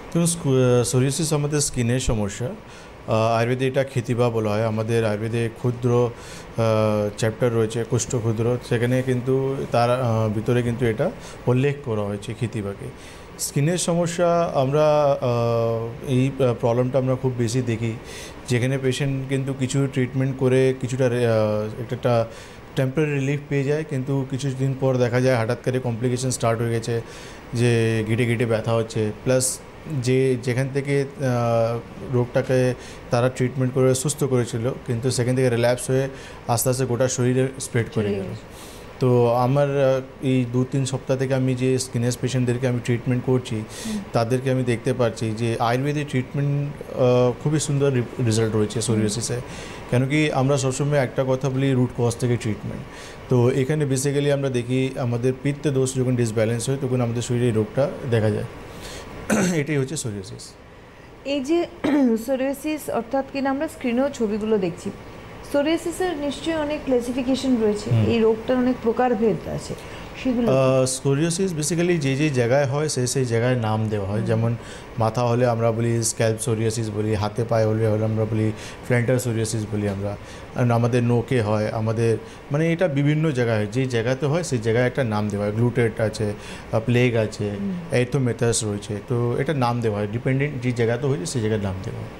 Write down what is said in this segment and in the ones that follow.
দেখুন, সোরিয়াসিস আমাদের স্কিনের সমস্যা। আয়ুর্বেদে এটা খেতিবা বলা হয়। আমাদের আয়ুর্বেদে ক্ষুদ্র চ্যাপ্টার রয়েছে কুষ্ঠক্ষুদ্র, সেখানে কিন্তু তার ভিতরে কিন্তু এটা উল্লেখ করা হয়েছে খেতিবাকে। স্কিনের সমস্যা আমরা এই প্রবলেমটা আমরা খুব বেশি দেখি, যেখানে পেশেন্ট কিন্তু কিছু ট্রিটমেন্ট করে কিছুটা একটা টেম্পোরারি রিলিফ পেয়ে যায়, কিন্তু কিছুদিন পর দেখা যায় হঠাৎ করে কমপ্লিকেশন স্টার্ট হয়ে গেছে, যে গিটে গিটে ব্যথা হচ্ছে, প্লাস যেখান থেকে রোগটাকে তারা ট্রিটমেন্ট করে সুস্থ করেছিল, কিন্তু সেখান থেকে রিল্যাপস হয়ে আস্তে আস্তে গোটা শরীরে স্প্রেড করে গেল। তো আমার এই 2-3 সপ্তাহ থেকে আমি যে স্কিনের পেশেন্টদেরকে আমি ট্রিটমেন্ট করছি, তাদেরকে আমি দেখতে পাচ্ছি যে আয়ুর্বেদিক ট্রিটমেন্ট খুবই সুন্দর রেজাল্ট রয়েছে সোরিয়াসিসে। কেন কি আমরা সবসময় একটা কথা বলি, রুট কজ থেকে ট্রিটমেন্ট। তো এখানে বেসিক্যালি আমরা দেখি আমাদের পিত্ত দোষ যখন ডিসব্যালেন্স হয়, তখন আমাদের শরীরে এই রোগটা দেখা যায়। এটাই হচ্ছে সোরিয়াসিস। এই যে সোরিয়াসিস অর্থাৎ কিনা আমরা স্ক্রিনেও ছবিগুলো দেখছি, সোরিয়াসিসের নিশ্চয়ই অনেক ক্লাসিফিকেশন রয়েছে, এই রোগটার অনেক প্রকারভেদ আছে, সেগুলো সোরিয়াসিস বেসিক্যালি যে জায়গায় হয় সেই জায়গায় নাম দেওয়া হয়। যেমন মাথা হলে আমরা বলি স্ক্যাল্প সোরিয়াসিস বলি, হাতে পায়ে হলে আমরা বলি প্ল্যান্টার সোরিয়াসিস বলি আমরা, আমাদের নোকে হয়, আমাদের মানে এটা বিভিন্ন জায়গায় হয়, যে জায়গাতে হয় সেই জায়গায় একটা নাম দেওয়া হয়। গ্লুটেট আছে, প্লেগ আছে, এরিথ্রোমেটাস রয়েছে, তো এটা নাম দেওয়া হয়, ডিপেন্ডেন্ট যে জায়গাতে হয়েছে সেই জায়গায় নাম দেওয়া হয়।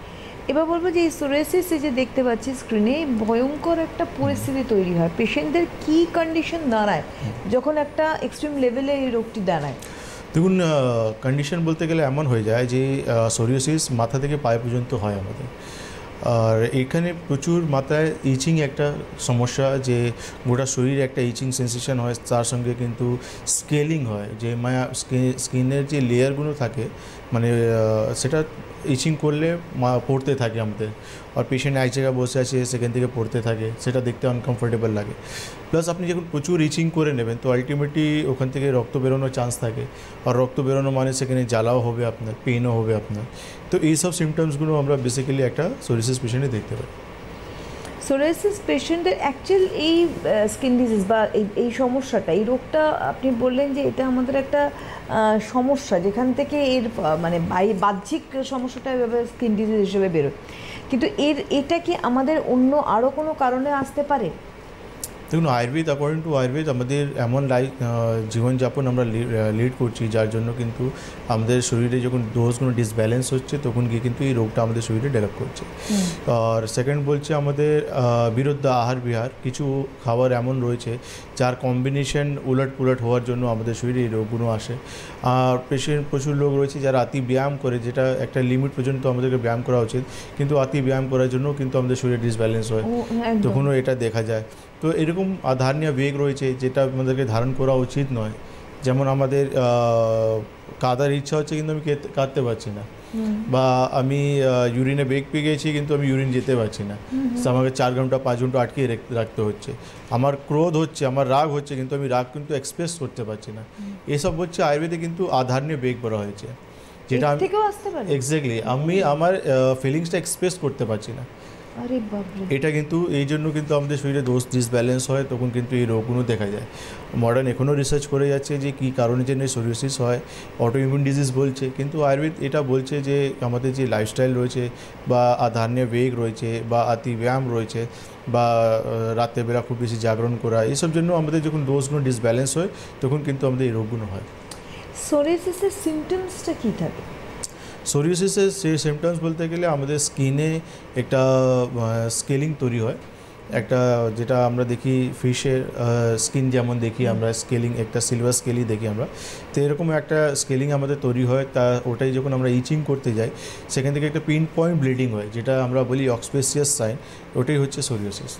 এবার বলবো যে এই সোরিয়াসিস যে দেখতে পাচ্ছি স্ক্রিনে, ভয়ঙ্কর একটা পরিস্থিতি তৈরি হয়, পেশেন্টদের কি কন্ডিশন দাঁড়ায় যখন একটা এক্সট্রিম লেভেলে এই রোগটি দাঁড়ায়? দেখুন, কন্ডিশন বলতে গেলে এমন হয়ে যায় যে সোরিয়াসিস মাথা থেকে পায়ে পর্যন্ত হয় আমাদের। আর এখানে প্রচুর মাথায় ইচিং একটা সমস্যা, যে গোটা শরীরে একটা ইচিং সেন্সেশন হয়, তার সঙ্গে কিন্তু স্কেলিং হয়, যে স্কিনের যে লেয়ারগুলো থাকে মানে সেটা ইচিং করলে পড়তে থাকে আমাদের, আর পেশেন্ট এক জায়গায় বসে আছে সেখান থেকে পড়তে থাকে, সেটা দেখতে আনকমফোর্টেবল লাগে। প্লাস আপনি যখন প্রচুর ইচিং করে নেবেন, তো আলটিমেটলি ওখান থেকে রক্ত বেরোনোর চান্স থাকে, আর রক্ত বেরোনো মানে সেখানে জ্বালাও হবে আপনার, পেনও হবে আপনার। তো এইসব সিমটমসগুলো আমরা বেসিক্যালি একটা সোরিয়াসিস পেশেন্টে দেখতে পাই। সোরিয়াসিস পেশেন্টের অ্যাকচুয়াল এই স্কিন ডিজিজ বা এই সমস্যাটা, এই রোগটা আপনি বললেন যে এটা আমাদের একটা সমস্যা, যেখান থেকে এর মানে বাহ্যিক সমস্যাটা এভাবে স্কিন ডিজিজ হিসেবে বেরোয়, কিন্তু এটা কি আমাদের অন্য আরও কোনো কারণে আসতে পারে? দেখুন, আয়ুর্বেদ, অ্যাকর্ডিং টু আয়ুর্বেদ আমাদের এমন জীবনযাপন আমরা লিড করছি, যার জন্য কিন্তু আমাদের শরীরে যখন ডোজগুলো ডিসব্যালেন্স হচ্ছে, তখন গিয়ে কিন্তু এই রোগটা আমাদের শরীরে ডেভেলপ করছে। আর সেকেন্ড বলছে আমাদের বিরুদ্ধ আহার বিহার, কিছু খাবার এমন রয়েছে যার কম্বিনেশন উলট পুলট হওয়ার জন্য আমাদের শরীরে এই রোগগুলো আসে। আর প্রচুর লোক রয়েছে যারা অতি ব্যায়াম করে, যেটা একটা লিমিট পর্যন্ত আমাদেরকে ব্যায়াম করা উচিত, কিন্তু অতি ব্যায়াম করার জন্য কিন্তু আমাদের শরীরে ডিসব্যালেন্স হয়, তখনও এটা দেখা যায়। তো এরকম ধারণীয় বেগ রয়েছে যেটা আমাদেরকে ধারণ করা উচিত নয়। যেমন আমাদের কাঁদার ইচ্ছা হচ্ছে কিন্তু আমি কাঁদতে পারছি না, বা আমি ইউরিনে বেগ পেয়ে গেছি কিন্তু আমি ইউরিন যেতে পারছি না, আমাকে 4 ঘন্টা 5 ঘন্টা আটকে রাখতে হচ্ছে। আমার ক্রোধ হচ্ছে, আমার রাগ হচ্ছে, কিন্তু আমি রাগ কিন্তু এক্সপ্রেস করতে পারছি না। এসব হচ্ছে আয়ুর্বেদে কিন্তু আধারণীয় বেগ বলা হয়েছে, যেটা এক্স্যাক্টলি আমি আমার ফিলিংসটা এক্সপ্রেস করতে পারছি না। এটা কিন্তু এই জন্য কিন্তু আমাদের শরীরে দোষ ডিসব্যালেন্স হয়, তখন কিন্তু এই রোগগুলো দেখা যায়। মডার্ন এখনও রিসার্চ করে যাচ্ছে যে কী কারণে জন্য সোরিয়াসিস হয়, অটোইমিউন ডিজিজ বলছে, কিন্তু আয়ুর্বেদ এটা বলছে যে আমাদের যে লাইফস্টাইল রয়েছে, বা আধারণীয় বেগ রয়েছে, বা অতি ব্যায়াম রয়েছে, বা রাত্রেবেলা খুব বেশি জাগরণ করা, এসব জন্য আমাদের যখন ডোজগুলো ডিসব্যালেন্স হয়, তখন কিন্তু আমাদের এই রোগগুলো হয়। সোরিয়াসিসের সিমটমসটা কী থাকে? সোরিয়াসিসের সেই সিমটমস বলতে গেলে আমাদের স্কিনে একটা স্কেলিং তৈরি হয়, একটা যেটা আমরা দেখি ফিশের স্কিন যেমন দেখি আমরা স্কেলিং, একটা সিলভার স্কেলই দেখি আমরা, তো এরকম একটা স্কেলিং আমাদের তৈরি হয়। ওটাই যখন আমরা ইচিং করতে যাই, সেখান থেকে একটা পিন পয়েন্ট ব্লিডিং হয়, যেটা আমরা বলি অক্সপেসিয়াস সাইন, ওটাই হচ্ছে সোরিয়াসিস।